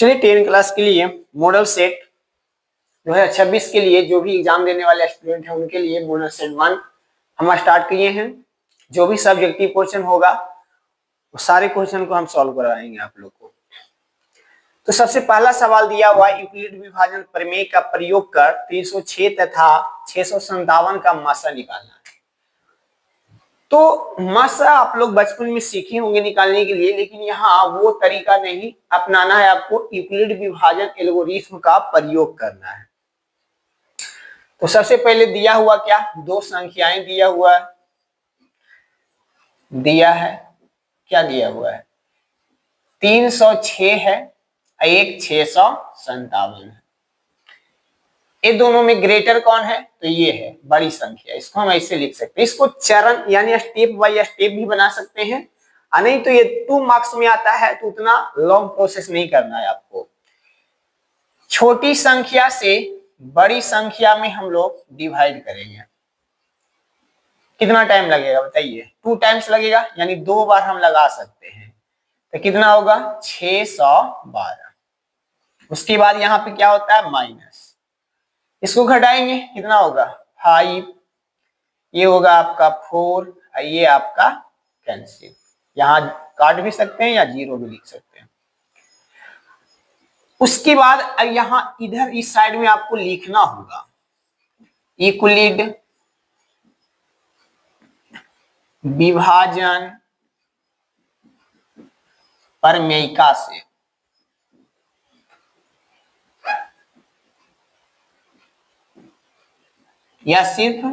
चलिए 10 क्लास के लिए मॉडल सेट 2026 के लिए जो भी एग्जाम देने वाले स्टूडेंट हैं उनके लिए मॉडल सेट 1 हम स्टार्ट किए हैं। जो भी सब्जेक्टिव क्वेश्चन होगा वो सारे क्वेश्चन को हम सॉल्व करवाएंगे आप लोग को। तो सबसे पहला सवाल दिया हुआ यूक्लिड विभाजन प्रमेय का प्रयोग कर 306 तथा 657 का मासा निकालना है। तो मासा आप लोग बचपन में सीखे होंगे निकालने के लिए, लेकिन यहाँ वो तरीका नहीं अपनाना है, आपको यूक्लिड विभाजन एल्गोरिथम का प्रयोग करना है। तो सबसे पहले दिया हुआ क्या, दो संख्याएं दिया हुआ है, क्या दिया हुआ है 306 है, एक 657 है। ये दोनों में ग्रेटर कौन है, तो ये है बड़ी संख्या। इसको हम ऐसे लिख सकते हैं, इसको चरण यानी स्टेप बाय स्टेप भी बना सकते हैं, नहीं तो ये 2 मार्क्स में आता है तो उतना लॉन्ग प्रोसेस नहीं करना है आपको। छोटी संख्या से बड़ी संख्या में हम लोग डिवाइड करेंगे। कितना टाइम लगेगा बताइए, 2 टाइम्स लगेगा, यानी 2 बार हम लगा सकते हैं। तो कितना होगा 612। उसके बाद यहाँ पे क्या होता है माइनस, इसको घटाएंगे कितना होगा 5, ये होगा आपका 4, ये आपका कैंसिल, यहाँ काट भी सकते हैं या 0 भी लिख सकते हैं। उसके बाद यहाँ इधर इस साइड में आपको लिखना होगा यूक्लिड विभाजन प्रमेयिका से। या सिर्फ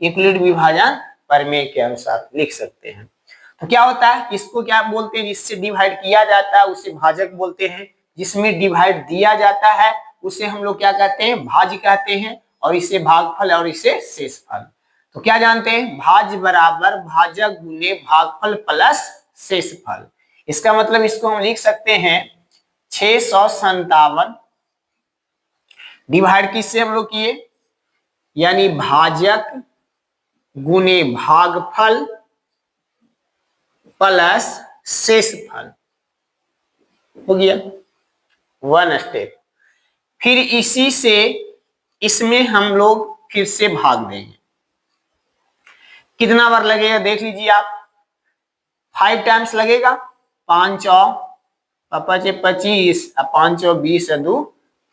यूक्लिड विभाजन प्रमेय के अनुसार लिख सकते हैं। तो क्या होता है, इसको क्या बोलते हैं, जिससे डिवाइड किया जाता है उसे भाजक बोलते हैं, जिसमें डिवाइड दिया जाता है उसे हम लोग क्या कहते हैं, भाज्य कहते हैं, और इसे भागफल और इसे शेषफल। तो क्या जानते हैं, भाज्य बराबर भाजक गुने भागफल प्लस शेषफल। इसका मतलब इसको हम लिख सकते हैं 657 डिवाइड किससे हम लोग किए, यानी भाजक गुने भागफल प्लस शेषफल, हो गया 1 स्टेप। फिर इसी से इसमें हम लोग फिर से भाग देंगे। कितना बार लगेगा देख लीजिए आप, 5 टाइम्स लगेगा, 5 5 25, 5 20 2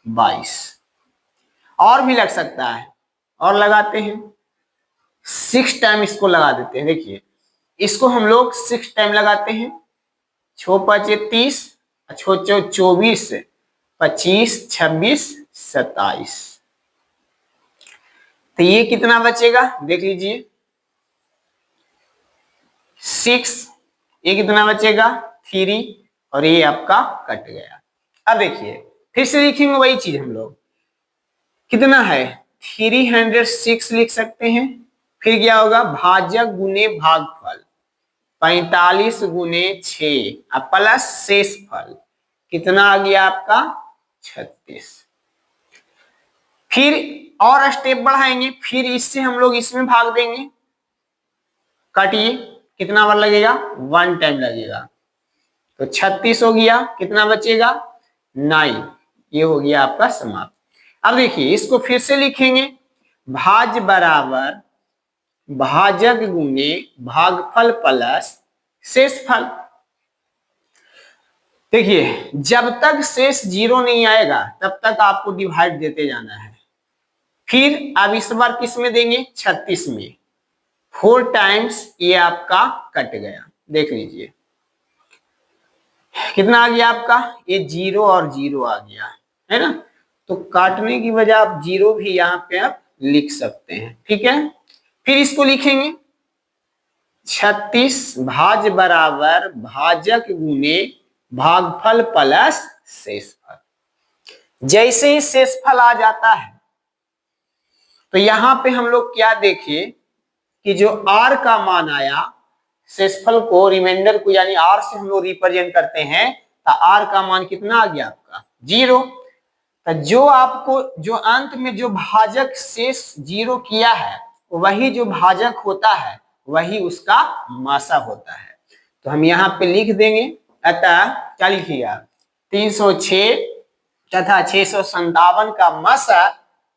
22, और भी लग सकता है, और लगाते हैं 6 टाइम इसको लगा देते हैं। देखिए इसको हम लोग 6 टाइम लगाते हैं, 6 5 30, 6 24, 25 26 27। तो ये कितना बचेगा देख लीजिए 6, ये कितना बचेगा 3, और ये आपका कट गया। अब देखिए फिर से लिखेंगे वही चीज, हम लोग कितना है 306 लिख सकते हैं। फिर क्या होगा भाजक गुने भागफल 45 गुने 6 प्लस शेषफल, कितना आ गया आपका 36। फिर और स्टेप बढ़ाएंगे, फिर इससे हम लोग इसमें भाग देंगे, काटिए कितना बार लगेगा 1 टाइम लगेगा, तो 36 हो गया, कितना बचेगा 9, ये हो गया आपका समाप्त। अब देखिए इसको फिर से लिखेंगे, भाज्य बराबर भाजक गुने भागफल प्लस शेषफल। देखिए जब तक शेष 0 नहीं आएगा तब तक आपको डिवाइड देते जाना है। फिर अब इस बार किस में देंगे 36 में, 4 टाइम्स ये आपका कट गया, देख लीजिए कितना आ गया आपका, ये 0 और 0 आ गया है ना। तो काटने की वजह आप 0 भी यहाँ पे आप लिख सकते हैं, ठीक है। फिर इसको लिखेंगे 36 भाज्य बराबर भाजक गुने भागफल प्लस शेषफल। जैसे ही शेषफल आ जाता है तो यहाँ पे हम लोग क्या देखिए कि जो r का मान आया, शेषफल को रिमाइंडर को यानी r से हम लोग रिप्रेजेंट करते हैं, तो r का मान कितना आ गया आपका 0। तो जो आपको जो अंत में जो भाजक शेष 0 किया है वही जो भाजक होता है वही उसका मासा होता है। तो हम यहाँ पे लिख देंगे, अतः क्या लिखिएगा 306 तथा 657 का मसा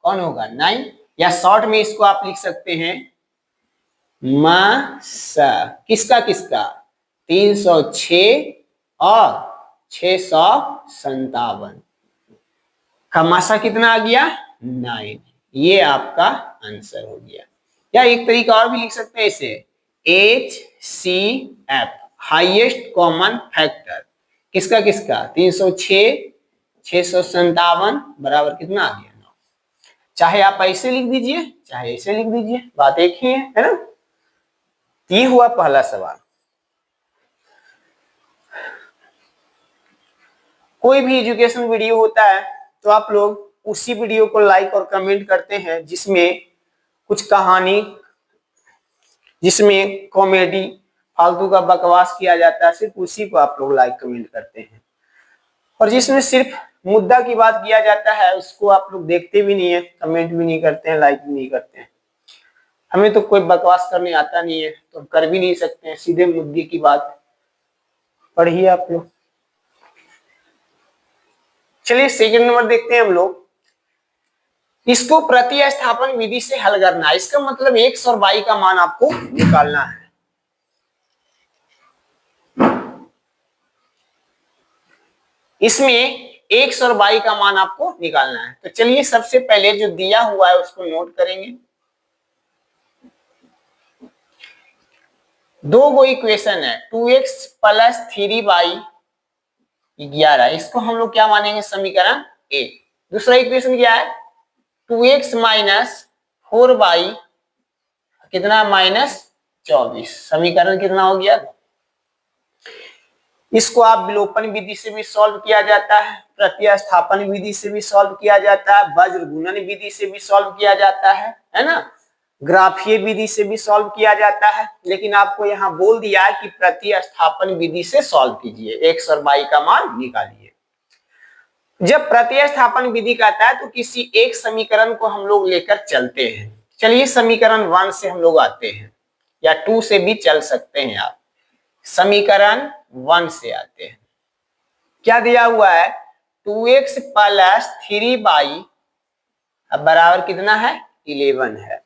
कौन होगा 9, या शॉर्ट में इसको आप लिख सकते हैं मसा किसका किसका 306 और 657 का मसा कितना आ गया 9। ये आपका आंसर हो गया। या एक तरीका और भी लिख सकते हैं इसे HCF हाईएस्ट कॉमन फैक्टर किसका किसका 306 657 बराबर कितना आ गया 9। चाहे आप ऐसे लिख दीजिए चाहे ऐसे लिख दीजिए, बात एक ही है ना। ये हुआ पहला सवाल। कोई भी एजुकेशन वीडियो होता है तो आप लोग उसी वीडियो को लाइक और कमेंट करते हैं जिसमें कुछ कहानी, जिसमें कॉमेडी, फालतू का बकवास किया जाता है, सिर्फ उसी को आप लोग लाइक कमेंट करते हैं। और जिसमें सिर्फ मुद्दा की बात किया जाता है उसको आप लोग देखते भी नहीं है, कमेंट भी नहीं करते हैं, लाइक भी नहीं करते हैं। हमें तो कोई बकवास करने आता नहीं है तो हम कर भी नहीं सकते हैं, सीधे मुद्दे की बात पढ़िए आप लोग। चलिए सेकंड नंबर देखते हैं हम लोग। इसको प्रतिस्थापन विधि से हल करना है। इसका मतलब x और y का मान आपको निकालना है। इसमें x और y का मान आपको निकालना है। तो चलिए सबसे पहले जो दिया हुआ है उसको नोट करेंगे। दो गो इक्वेशन है 2x प्लस 3y 11, इसको हम लोग क्या मानेंगे समीकरण 1। दूसरा इक्वेशन क्या है 2x माइनस 4y कितना -24, समीकरण कितना हो गया। इसको आप विलोपन विधि से भी सॉल्व किया जाता है, प्रतिस्थापन विधि से भी सॉल्व किया जाता है, वज्र गुणन विधि से भी सॉल्व किया जाता है ना, ग्राफीय विधि से भी सॉल्व किया जाता है। लेकिन आपको यहाँ बोल दिया है कि प्रतिस्थापन विधि से सॉल्व कीजिए, x और y का मान निकालिए। जब प्रतिस्थापन विधि कहता है तो किसी एक समीकरण को हम लोग लेकर चलते हैं। चलिए समीकरण 1 से हम लोग आते हैं, या 2 से भी चल सकते हैं आप। समीकरण 1 से आते हैं। क्या दिया हुआ है 2x प्लस 3y बराबर कितना है 11 है।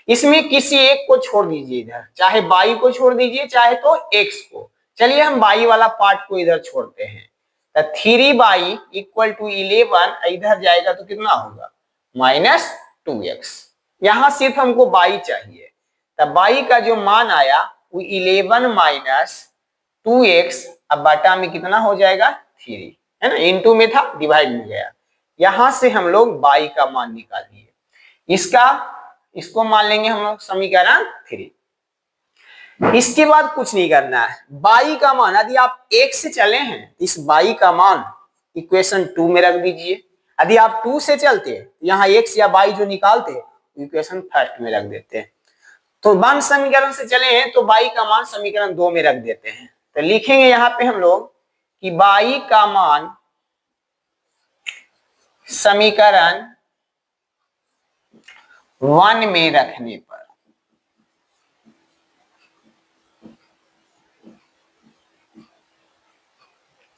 इसमें किसी एक को छोड़ दीजिए इधर, चाहे y को छोड़ दीजिए चाहे तो x को। चलिए हम y वाला पार्ट को इधर छोड़ते हैं। 3y इक्वल टू 11 इधर जाएगा तो कितना होगा -2x। यहां सिर्फ हमको y चाहिए, तब y का जो मान आया वो 11 माइनस 2x अब बटा में कितना हो जाएगा 3 है ना, इनटू में था डिवाइड में गया। यहां से हम लोग y का मान निकाल लिए, इसको मान लेंगे हम लोग समीकरण 3। इसके बाद कुछ नहीं करना है। y का मान यदि आप 1 से चले हैं इस y का मान इक्वेशन 2 में रख दीजिए। यदि आप 2 से चलते यहाँ x या y जो निकालते इक्वेशन फर्स्ट में रख देते हैं। तो 1 समीकरण से चले हैं तो y का मान समीकरण 2 में रख देते हैं। तो लिखेंगे यहाँ पे हम लोग कि y का मान समीकरण 1 में रखने पर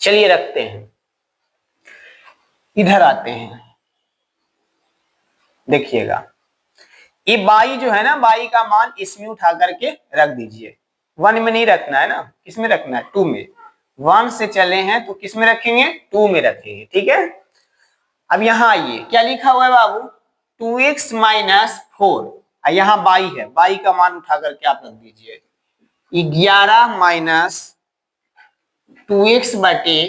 चलिए रखते हैं। इधर आते हैं, देखिएगा ये y जो है ना y का मान इसमें उठा करके रख दीजिए। 1 में नहीं रखना है ना, किसमें रखना है 2 में। 1 से चले हैं तो किसमें रखेंगे 2 में रखेंगे, ठीक है। अब यहाँ आइए क्या लिखा हुआ है बाबू 2x माइनस 4, यहाँ y है, y का मान उठा करके आप रख दीजिए 11 माइनस 2x बटे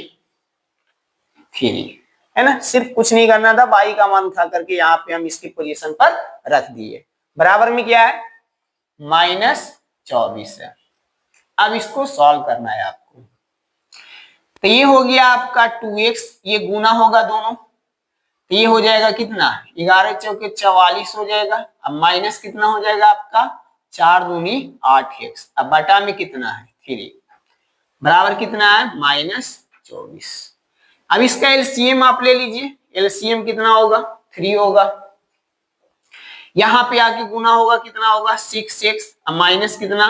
3 है ना। सिर्फ कुछ नहीं करना था, y का मान उठा करके यहाँ पे हम इसकी पोजीशन पर रख दिए। बराबर में क्या है -24 है। अब इसको सॉल्व करना है आपको। तो ये हो गया आपका 2x, ये गुना होगा दोनों, तो ये हो जाएगा कितना 11 चौके 44 हो जाएगा। अब माइनस कितना हो जाएगा आपका 4 दूनी 8x, अब बटा में कितना है 3 बराबर कितना है -24। अब इसका एलसीएम आप ले लीजिए, एलसीएम कितना होगा 3 होगा। यहाँ पे आके गुना होगा कितना होगा 6x, अब माइनस कितना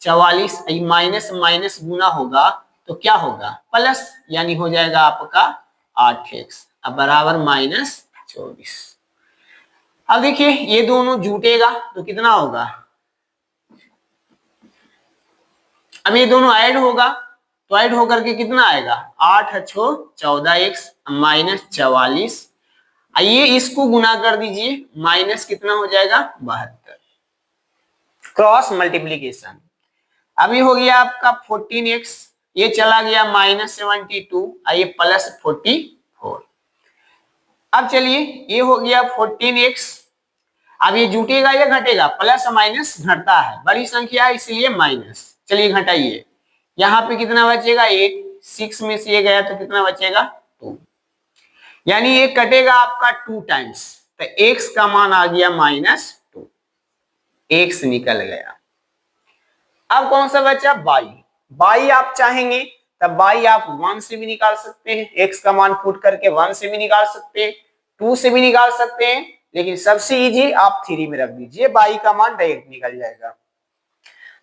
44, माइनस माइनस गुना होगा तो क्या होगा प्लस, यानी हो जाएगा आपका 8x। अब बराबर -24। अब देखिए ये दोनों जुटेगा तो कितना होगा, अब ये दोनों ऐड होगा तो ऐड होकर के कितना आएगा, 8 अच्छो 14x -44। आइए इसको गुना कर दीजिए, माइनस कितना हो जाएगा 72, क्रॉस मल्टीप्लीकेशन। अभी हो गया आपका 14x, ये चला गया -72, आइए +44। अब चलिए ये हो गया 14x, अब ये जुटेगा या घटेगा, प्लस माइनस घटता है, बड़ी संख्या है इसलिए माइनस, चलिए घटाइए, यहाँ पे कितना बचेगा 8, 6 में से ये गया तो कितना बचेगा 2, यानी ये कटेगा आपका 2 टाइम्स, तो x का मान आ गया -2, x निकल गया। अब कौन सा बचा y आप चाहेंगे तब y आप 1 से भी निकाल सकते हैं, x का मान पुट करके 1 से भी निकाल सकते हैं, 2 से भी निकाल सकते हैं, लेकिन सबसे इजी आप 3 में रख दीजिए, y का मान डायरेक्ट निकल जाएगा।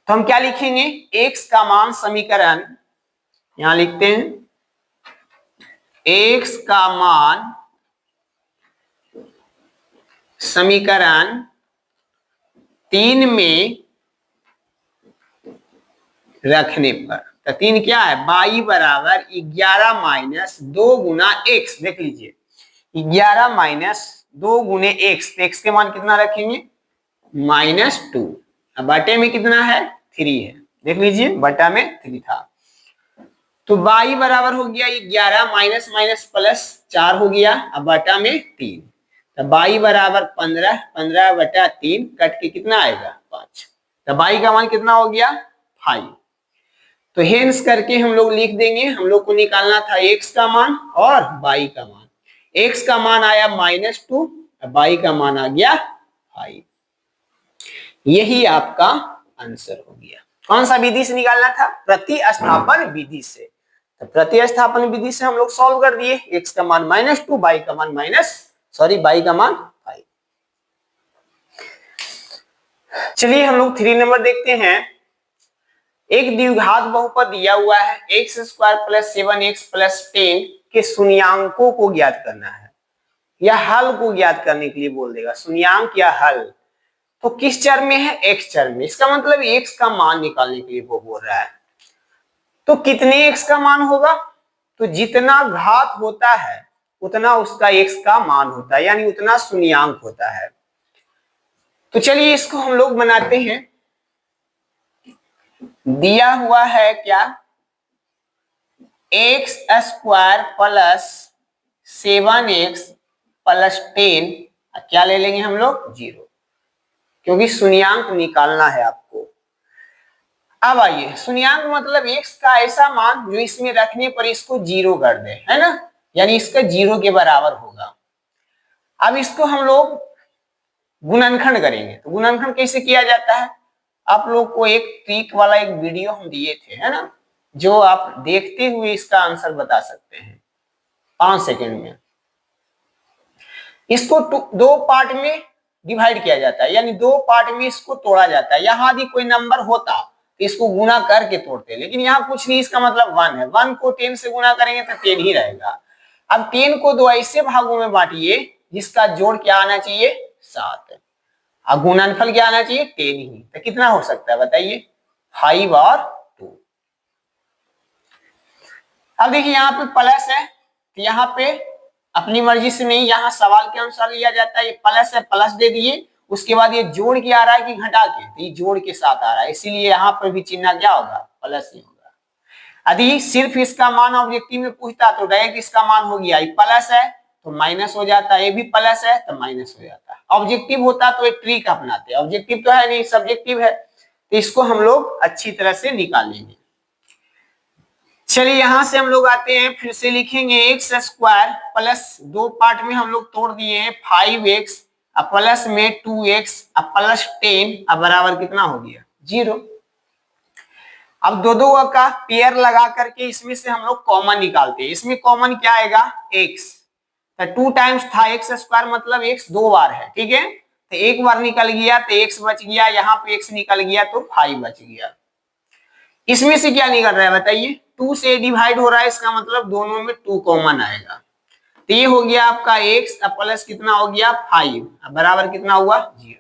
तो हम क्या लिखेंगे, x का मान समीकरण, यहां लिखते हैं x का मान समीकरण 3 में रखने पर, तो 3 क्या है, y बराबर 11 - 2 गुना x, देख लीजिए 11 - 2 गुने x, तो x के मान कितना रखेंगे -2, अब बटे में कितना है 3 है, देख लीजिए बटा में 3 था, तो y बराबर हो गया 11 माइनस माइनस प्लस 4 हो गया, अब बटा में 3, तो y बराबर 15, 15 बटा 3 कट के कितना आएगा 5, तो y का मान कितना हो गया 5। तो हेंस करके हम लोग लिख देंगे, हम लोग को निकालना था x का मान और y का मान, x का मान आया -2, y का मान आ गया 5, यही आपका आंसर हो गया। कौन सा विधि से निकालना था, प्रतिस्थापन विधि से, तो प्रतिस्थापन विधि से हम लोग सॉल्व कर दिए, x का मान -2, y का मान y का मान 5। चलिए हम लोग 3 नंबर देखते हैं, एक द्विघात बहुपद दिया हुआ है x² + 7x + 10 के शून्यांकों को ज्ञात करना है, या हल को ज्ञात करने के लिए बोल देगा, शून्यांक या हल, तो किस चर में है, x चर में, इसका मतलब x का मान निकालने के लिए वो बोल रहा है। तो कितने x का मान होगा, तो जितना घात होता है उतना उसका x का मान होता है, यानी उतना शून्यांक होता है। तो चलिए इसको हम लोग बनाते हैं, दिया हुआ है क्या, x² + 7x + 10, क्या ले लेंगे हम लोग 0, क्योंकि शून्यांक निकालना है आपको। अब आइए, शून्यांक मतलब x का ऐसा मान जो इसमें रखने पर इसको 0 कर दे, है ना, यानी इसका 0 के बराबर होगा। अब इसको हम लोग गुणनखंड करेंगे, तो गुणनखंड कैसे किया जाता है, आप लोग को एक ट्रिक वाला एक वीडियो हम दिए थे, है ना, जो आप देखते हुए इसका आंसर बता सकते हैं 5 सेकंड में। इसको 2 पार्ट में डिवाइड किया जाता है, यानी 2 पार्ट में इसको तोड़ा जाता है, यहां यदि कोई नंबर होता तो इसको गुना करके तोड़ते, लेकिन यहाँ कुछ नहीं, इसका मतलब 1 है, 1 को 10 से गुना करेंगे तो 10 ही रहेगा। अब 10 को 2 ऐसे भागों में बांटिए जिसका जोड़ क्या आना चाहिए 7, अब गुणनफल क्या आना चाहिए 10 ही, तो कितना हो सकता है बताइए 5 और 2। अब देखिए यहाँ पे प्लस है, तो यहाँ पे अपनी मर्जी से नहीं, यहाँ सवाल के अनुसार लिया जाता है, ये प्लस है प्लस दे दिए, उसके बाद ये जोड़ के आ रहा है कि घटा के, तो ये जोड़ के साथ आ रहा है, इसीलिए यहाँ पर भी चिन्ह क्या होगा प्लस ही होगा। यदि सिर्फ इसका मान ऑब्जेक्टिव में पूछता तो डायरेक्ट इसका मान हो गया, ये प्लस है तो माइनस हो जाता, ये भी प्लस है तो माइनस हो जाता। ऑब्जेक्टिव होता तो एक ट्रिक अपनाते, ऑब्जेक्टिव तो है नहीं, सब्जेक्टिव है, तो इसको हम लोग अच्छी तरह से निकालेंगे। चलिए यहां से हम लोग आते हैं, फिर से लिखेंगे x² प्लस 2 पार्ट में हम लोग तोड़ दिए हैं 5x, अब प्लस में 2x, अब प्लस 10, अब बराबर कितना हो गया 0। अब दो का पेयर लगा करके इसमें से हम लोग कॉमन निकालते हैं, इसमें कॉमन क्या आएगा x, तो 2 टाइम्स था x² मतलब x 2 बार है, ठीक है, तो एक बार निकल गया तो x बच गया, यहाँ पे x निकल गया तो 5 बच गया। इसमें से क्या निकल रहा है बताइए, 2 से डिवाइड हो रहा है, इसका मतलब दोनों में 2 कॉमन आएगा, तो ये हो गया आपका x प्लस कितना हो गया 5 बराबर कितना हुआ 0।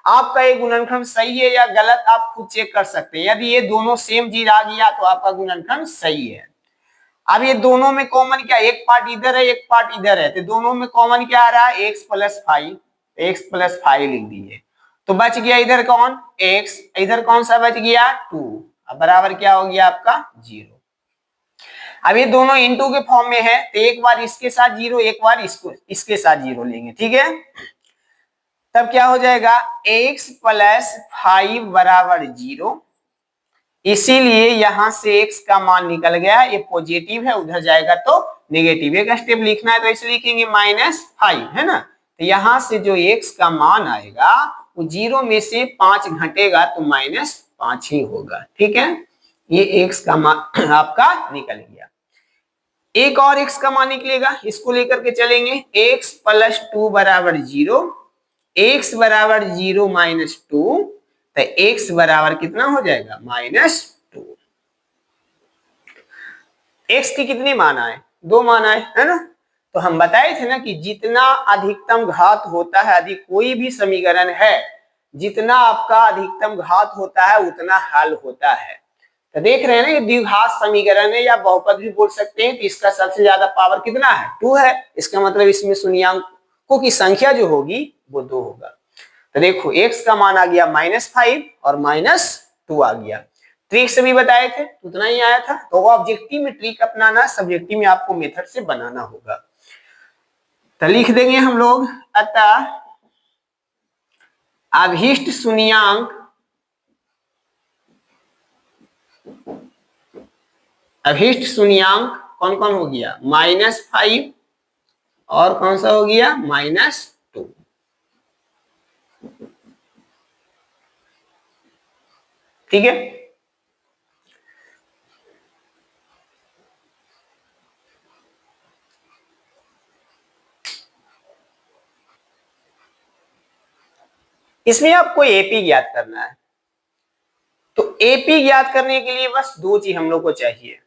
आपका ये गुणनखंड सही है या गलत आप खुद चेक कर सकते हैं। यदि ये दोनों सेम चीज आ गया तो आपका गुणनखंड सही है। अब ये दोनों में कॉमन क्या, एक पार्ट इधर है एक पार्ट इधर है, तो दोनों में कॉमन क्या आ रहा है x प्लस 5, x प्लस 5 लिख दीजिए। तो बच गया इधर कौन x, इधर कौन सा बच गया 2, अब बराबर क्या हो गया आपका 0। अब ये दोनों इनटू के फॉर्म में है तो एक बार इसके साथ 0 एक बार इसके साथ 0 लेंगे, ठीक है। तब क्या हो जाएगा x प्लस 5 बराबर 0, इसीलिए यहां से x का मान निकल गया, ये पॉजिटिव है उधर जाएगा तो नेगेटिव। एक स्टेप लिखना है तो ऐसे लिखेंगे -5 है ना, तो यहां से जो x का मान आएगा वो 0 में से 5 घटेगा तो -5 ही होगा, ठीक है। ये x का मान आपका निकल गया। एक और x का मान निकलेगा, इसको लेकर के चलेंगे। x प्लस 2 बराबर 0, x बराबर 0 माइनस 2, तो x बराबर कितना हो जाएगा -2। x की कितनी मान आए, 2 मान आए है ना। तो हम बताए थे ना कि जितना अधिकतम घात होता है, यदि कोई भी समीकरण है जितना आपका अधिकतम घात होता है उतना हल होता है। तो देख रहे हैं ना ये द्विघात समीकरण है या बहुपद भी बोल सकते हैं, तो इसका सबसे ज्यादा पावर कितना है 2 है। इसका मतलब इसमें शून्याङ्कों की संख्या जो होगी वो 2 होगा। तो देखो x का मान आ गया -5 और -2 आ गया। ट्रिक से भी बताए थे उतना ही आया था। तो ऑब्जेक्टिव में ट्रिक अपनाना, सब्जेक्टिव में आपको मेथड से बनाना होगा। तो लिख देंगे हम लोग, अतः अभीष्ट शून्याङ्क कौन कौन हो गया -5 और कौन सा हो गया -2। ठीक है। इसमें आपको एपी ज्ञात करना है। तो एपी ज्ञात करने के लिए बस 2 चीज हम लोग को चाहिए,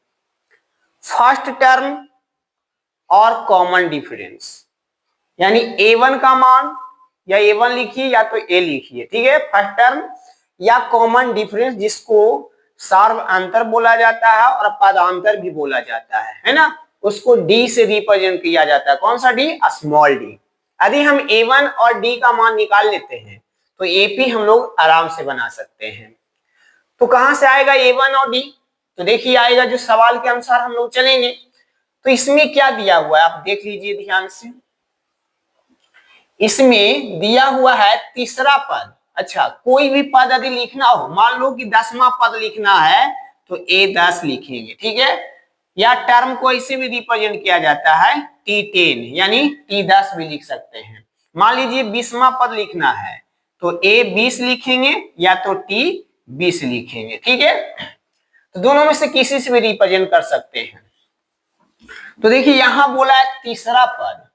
फर्स्ट टर्म और कॉमन डिफरेंस। यानी a1 का मान या a1 लिखिए या तो a लिखिए, ठीक है। फर्स्ट टर्म या कॉमन डिफरेंस, जिसको सार्व अंतर बोला जाता है और पदांतर भी बोला जाता है ना, उसको d से रिप्रेजेंट किया जाता है। कौन सा d, स्मॉल d। यदि हम a1 और d का मान निकाल लेते हैं तो AP हम लोग आराम से बना सकते हैं। तो कहां से आएगा a1 और d, तो देखिए आएगा जो सवाल के अनुसार हम लोग चलेंगे। तो इसमें क्या दिया हुआ है आप देख लीजिए ध्यान से। इसमें दिया हुआ है तीसरा पद। अच्छा, कोई भी पद यदि लिखना हो, मान लो कि 10वां पद लिखना है तो a10 लिखेंगे, ठीक है। या टर्म को ऐसे भी रिप्रेजेंट किया जाता है t10 यानी t10 भी लिख सकते हैं। मान लीजिए 20वां पद लिखना है तो a20 लिखेंगे या तो t20 लिखेंगे, ठीक है। तो दोनों में से किसी से भी रिप्रेजेंट कर सकते हैं। तो देखिए यहां बोला है तीसरा पद,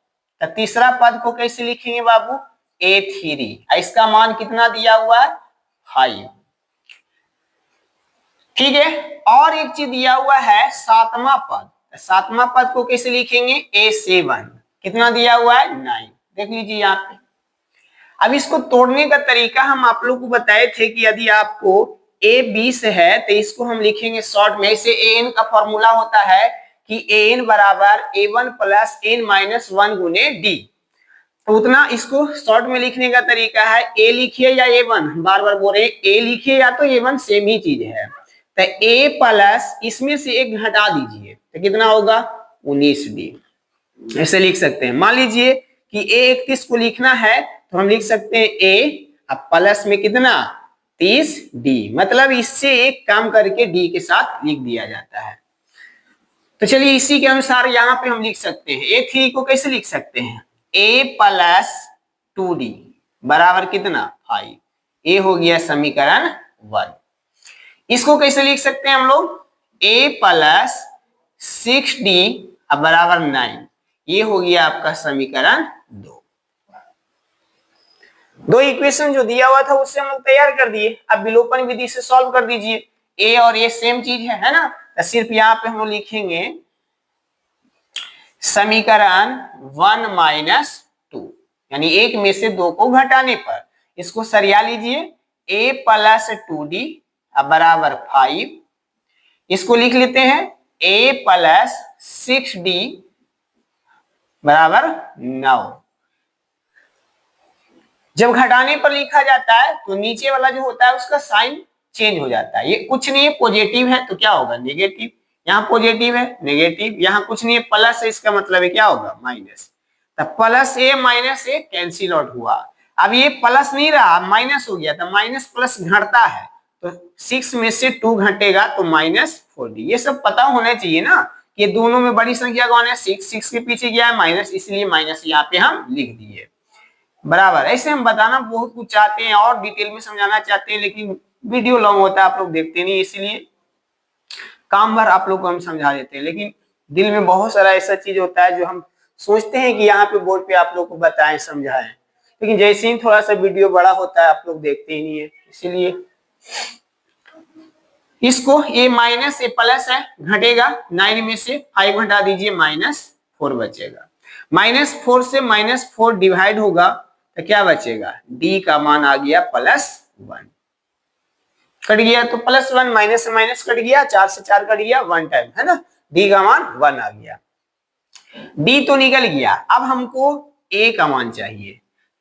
तो तीसरा पद को कैसे लिखेंगे बाबू, a3। इसका मान कितना दिया हुआ है 5, ठीक है। और एक चीज दिया हुआ है 7वां पद, 7वां पद को कैसे लिखेंगे a7, कितना दिया हुआ है 9। देख लीजिए यहाँ पे। अब इसको तोड़ने का तरीका हम आप लोग को बताए थे कि यदि आपको a20 है तो इसको हम लिखेंगे शॉर्ट में, इसे an का फॉर्मूला होता है कि an बराबर a1 प्लस n माइनस 1 गुने d। तो उतना इसको शॉर्ट में लिखने का तरीका है, a लिखिए या a1, बार बार बोल रहे a लिखिए या तो a1, सेम ही चीज है। तो a प्लस इसमें से 1 घटा दीजिए तो कितना होगा 19d, ऐसे लिख सकते हैं। मान लीजिए कि a31 को लिखना है तो हम लिख सकते हैं a अब प्लस में कितना 30d, मतलब इससे एक काम करके d के साथ लिख दिया जाता है। तो चलिए इसी के अनुसार यहाँ पे हम लिख सकते हैं a3 को कैसे लिख सकते हैं, a प्लस 2d बराबर कितना 5। ये हो गया समीकरण 1। इसको कैसे लिख सकते हैं हम लोग, a प्लस 6d बराबर 9। ये हो गया आपका समीकरण 2। दो इक्वेशन जो दिया हुआ था उससे हम लोग तैयार कर दिए। अब विलोपन विधि से सॉल्व कर दीजिए। a और a सेम चीज है ना, तो सिर्फ यहाँ पे हम लोग लिखेंगे समीकरण 1 माइनस 2, यानी एक में से दो को घटाने पर इसको सरिया लीजिए, a प्लस 2d बराबर 5, इसको लिख लेते हैं a प्लस 6d बराबर 9। जब घटाने पर लिखा जाता है तो नीचे वाला जो होता है उसका साइन चेंज हो जाता है, ये कुछ नहीं है, पॉजिटिव है तो क्या होगा नेगेटिव, यहाँ पॉजिटिव है नेगेटिव, यहाँ कुछ नहीं है प्लस है, इसका मतलब है क्या होगा माइनस। तब प्लस ए माइनस ए कैंसिल आउट हुआ, अब ये प्लस नहीं रहा माइनस हो गया, तो माइनस प्लस घटता है तो 6 में से 2 घटेगा तो -4d। ये सब पता होना चाहिए ना, ये दोनों में बड़ी संख्या कौन है 6, 6 के पीछे गया है माइनस, इसलिए माइनस यहाँ पे हम लिख दिए बराबर। ऐसे हम बताना बहुत कुछ चाहते हैं और डिटेल में समझाना चाहते हैं, लेकिन वीडियो लॉन्ग होता है, आप लोग देखते नहीं, इसलिए काम भर आप लोग को हम समझा देते हैं, लेकिन दिल में बहुत सारा ऐसा चीज होता है जो हम सोचते हैं कि यहाँ पे बोर्ड पे आप लोग को बताएं समझाएं, लेकिन जैसे ही थोड़ा सा वीडियो बड़ा होता है आप लोग देखते ही नहीं है। इसीलिए इसको ये माइनस ए प्लस है घटेगा, 9 में से 5 घटा दीजिए -4 बचेगा, -4 से -4 डिवाइड होगा तो क्या बचेगा, d का मान आ गया +1, कट गया तो +1, माइनस से माइनस कट गया, 4 से 4 कट गया 1 टाइम, है ना, d का मान 1 आ गया, d तो निकल गया। अब हमको a का मान चाहिए,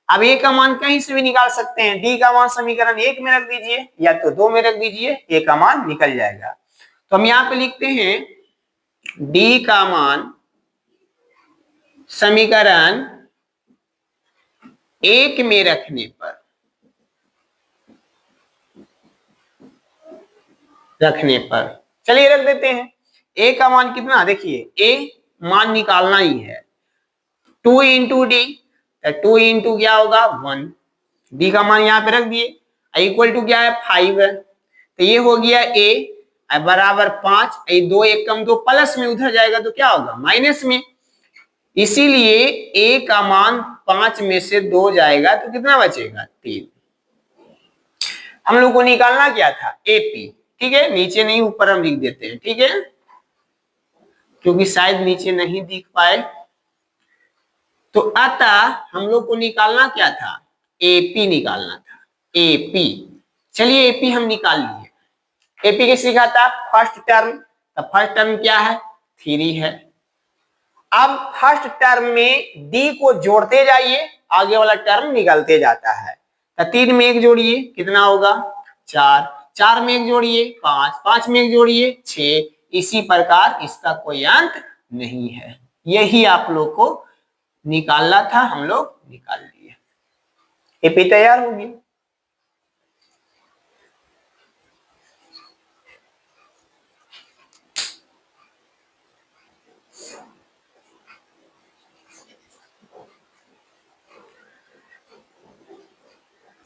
अब a का मान कहीं से भी निकाल सकते हैं, d का मान समीकरण 1 में रख दीजिए या तो 2 में रख दीजिए, a का मान निकल जाएगा। तो हम यहाँ पे लिखते हैं d का मान समीकरण 1 में रखने पर चलिए रख देते हैं। a का मान कितना, देखिए a मान निकालना ही है, 2 इंटू डी, 2 इंटू क्या होगा 1, d का मान यहाँ पे रख दिए, इक्वल टू क्या है 5 है, तो ये हो गया a बराबर 5, 2 1 कम 2 प्लस में उधर जाएगा तो क्या होगा माइनस में, इसीलिए a का मान 5 में से 2 जाएगा तो कितना बचेगा 3। हम लोग को निकालना क्या था AP, ठीक है, नीचे नहीं ऊपर हम लिख देते हैं, ठीक है, क्योंकि शायद नीचे नहीं दिख पाए। तो अतः हम लोग को निकालना क्या था AP निकालना था, AP। चलिए AP हम निकाल लिए। AP किस लिखा था फर्स्ट टर्म, तो फर्स्ट टर्म क्या है 3 है। अब फर्स्ट टर्म में D को जोड़ते जाइए, आगे वाला टर्म निकलते जाता है, तो 3 में 1 जोड़िए कितना होगा 4, 4 में 1 जोड़िए 5, 5 में 1 जोड़िए 6, इसी प्रकार इसका कोई अंत नहीं है। यही आप लोग को निकालना था, हम लोग निकाल लिए, AP तैयार होगी।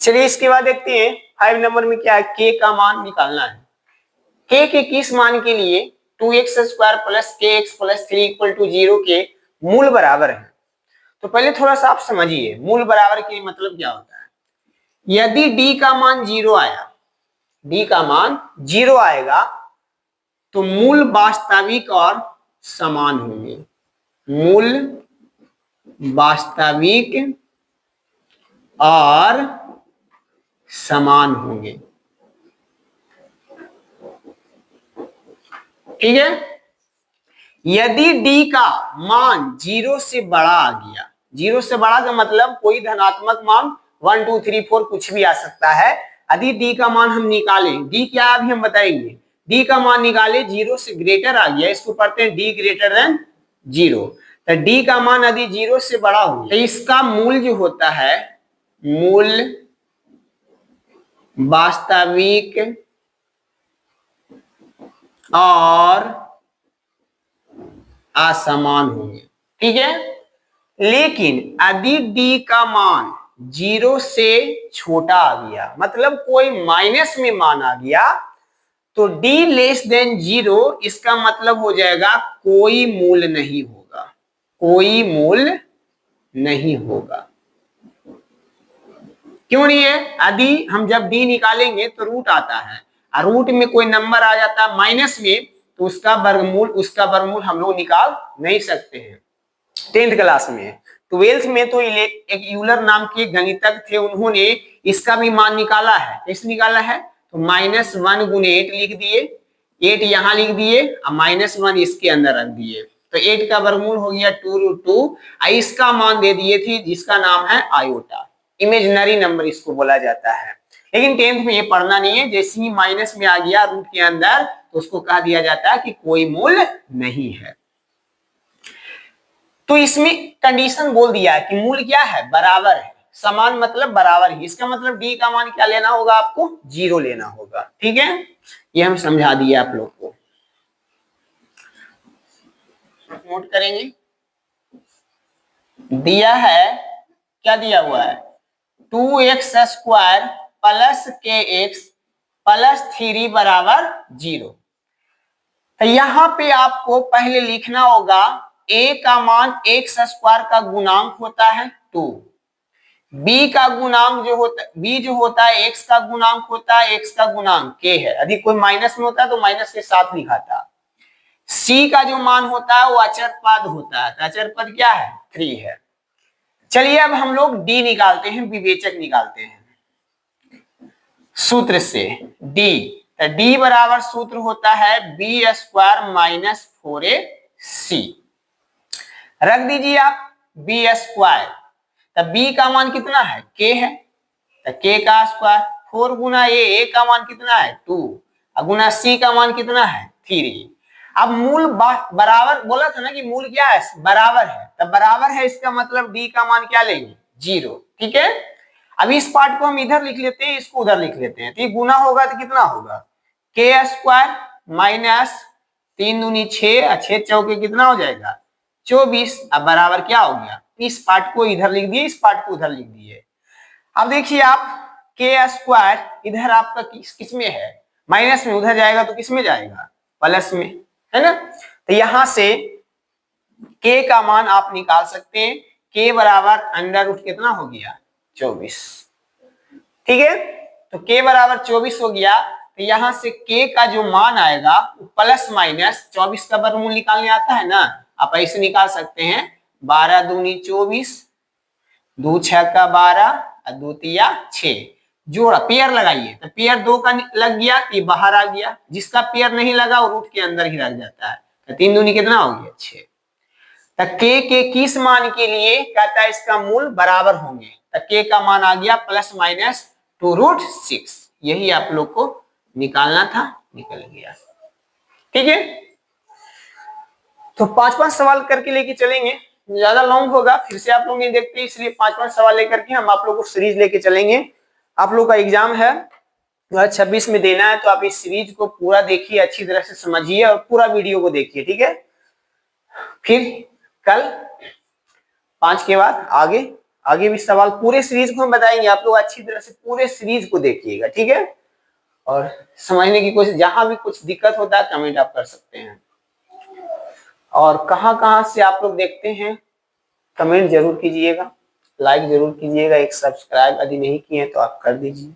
चलिए इसके बाद देखते हैं 5 नंबर में क्या है, k का मान निकालना है। k के किस मान के लिए 2x square plus kx plus 3 equal to 0 के मूल बराबर है। तो पहले थोड़ा सा आप समझिए मूल बराबर के मतलब क्या होता है। यदि d का मान 0 आया, d का मान 0 आएगा तो मूल वास्तविक और समान होंगे, मूल वास्तविक और समान होंगे, ठीक है। यदि d का मान 0 से बड़ा आ गया, 0 से बड़ा का मतलब कोई धनात्मक मान 1 2 3 4 कुछ भी आ सकता है। यदि d का मान हम निकालें, d क्या अभी हम बताएंगे, d का मान निकाले 0 से ग्रेटर आ गया, इसको पढ़ते हैं d ग्रेटर देन 0, तो d का मान यदि 0 से बड़ा हो तो इसका मूल जो होता है मूल वास्तविक और असमान होंगे, ठीक है। लेकिन यदि d का मान 0 से छोटा आ गया, मतलब कोई माइनस में मान आ गया, तो d लेस देन 0 इसका मतलब हो जाएगा कोई मूल नहीं होगा, कोई मूल नहीं होगा। क्यों नहीं है, यदि हम जब d निकालेंगे तो रूट आता है, और रूट में कोई नंबर आ जाता है माइनस में तो उसका वर्गमूल हम लोग निकाल नहीं सकते हैं। 10th क्लास में। 12th में तो एक यूलर नाम के गणितज्ञ थे, उन्होंने इसका भी मान निकाला है। कैसे निकाला है? तो -1 गुने 8 लिख दिए, 8 यहाँ लिख दिए और -1 इसके अंदर रख दिए, तो 8 का वर्गमूल हो गया 2√2। इसका मान दे दिए थे जिसका नाम है आयोटा, इमेजिनरी नंबर इसको बोला जाता है। लेकिन 10th में ये पढ़ना नहीं है, जैसे ही माइनस में आ गया रूट के अंदर तो उसको कह दिया जाता है कि कोई मूल नहीं है। तो इसमें कंडीशन बोल दिया है कि मूल क्या है? बराबर है। समान मतलब बराबर ही, इसका मतलब डी का मान क्या लेना होगा? आपको 0 लेना होगा। ठीक है, ये हम समझा दिए आप लोग को। नोट करेंगे, दिया है, क्या दिया हुआ है? 2x² प्लस kx प्लस 3 बराबर 0। तो यहां पे आपको पहले लिखना होगा a का मान x² का गुणांक होता है 2, b का गुणांक जो होता है, b जो होता है x का गुणांक होता है, x का गुणांक k है। यदि कोई माइनस में होता है तो माइनस के साथ लिखाता। c का जो मान होता है वो अचर पद होता है, तो अचर पद क्या है? 3 है। चलिए अब हम लोग d निकालते हैं, विवेचक निकालते हैं सूत्र से। d, तो d बराबर सूत्र होता है b² माइनस 4ac। रख दीजिए आप b², तो b का मान कितना है? k है, तो k का स्क्वायर 4 गुना a का मान कितना है? 2 गुना c का मान कितना है? 3। अब मूल बराबर बोला था ना कि मूल क्या है? बराबर है, तो बराबर है इसका मतलब d का मान क्या लेंगे? 0। ठीक है, अब इस पार्ट को हम इधर लिख लेते हैं, इसको उधर लिख लेते हैं, तो ये गुना होगा तो कितना होगा? k² माइनस 3 दूनी 6, 6 चौके कितना हो जाएगा? 24। अब बराबर क्या हो गया? इस पार्ट को इधर लिख दिए, इस पार्ट को उधर लिख दिए। अब देखिए आप k² इधर आपका किस में है? माइनस में, उधर जाएगा तो किस में जाएगा? प्लस में, है ना। तो यहां से k का मान आप निकाल सकते हैं, k बराबर अंडर रूट कितना हो गया? 24। ठीक है, तो k बराबर 24 हो गया। तो यहां से k का जो मान आएगा प्लस माइनस 24 का वर्गमूल निकालने आता है ना, आप ऐसे निकाल सकते हैं 12 दूनी 24, 2 6 का 12 और 2 तिया 6। जोड़ा पेयर लगाइए, तो पेयर 2 का लग गया तो ये बाहर आ गया, जिसका पेयर नहीं लगा वो रूट के अंदर ही रह जाता है। तो 3 दूनी कितना हो गया? 6। तो k के किस मान के लिए कहता है इसका मूल बराबर होंगे? तो k का मान आ गया प्लस माइनस 2√6। यही आप लोग को निकालना था, निकल गया। ठीक है, तो 5-5 सवाल करके लेके चलेंगे, ज्यादा लॉन्ग होगा, फिर से आप लोग नहीं देखते, इसलिए 5-5 सवाल लेकर के हम आप लोग को सीरीज लेके चलेंगे। आप लोग का एग्जाम है 2026 में देना है, तो आप इस सीरीज को पूरा देखिए, अच्छी तरह से समझिए और पूरा वीडियो को देखिए। ठीक है, फिर कल 5 के बाद आगे भी सवाल पूरे सीरीज को हम बताएंगे, आप लोग अच्छी तरह से पूरे सीरीज को देखिएगा। ठीक है, और समझने की कोशिश, जहां भी कुछ दिक्कत होता है कमेंट आप कर सकते हैं, और कहां से आप लोग देखते हैं कमेंट जरूर कीजिएगा, लाइक जरूर कीजिएगा, एक सब्सक्राइब यदि नहीं किए तो आप कर दीजिए।